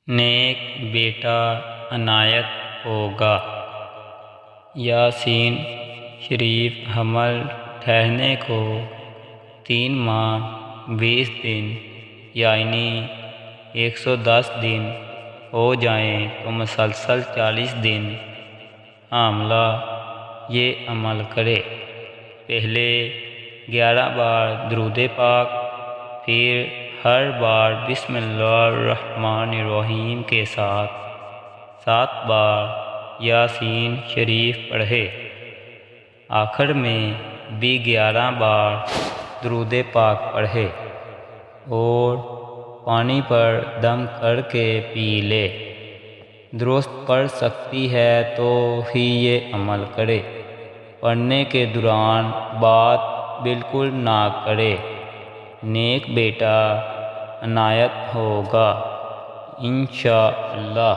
نیک بیٹا عنایت ہوگا۔ یاسین شریف حمل ٹھہرنے کو 3 ماہ 20 دن یعنی 110 دن ہو جائیں تو مسلسل 40 دن حاملہ یہ عمل کرے۔ پہلے 11 بار درود پاک، پھر ہر بار بسم اللہ الرحمن الرحیم کے ساتھ 7 بار یاسین شریف پڑھے۔ آخر میں بھی 11 بار درود پاک پڑھے اور پانی پر دم کر کے پی لے۔ درست پڑھ سکتی ہے تو ہی یہ عمل کرے، پڑھنے کے دوران بات بالکل نہ کرے۔ نیک بیٹا عنایت ہوگا انشاءاللہ۔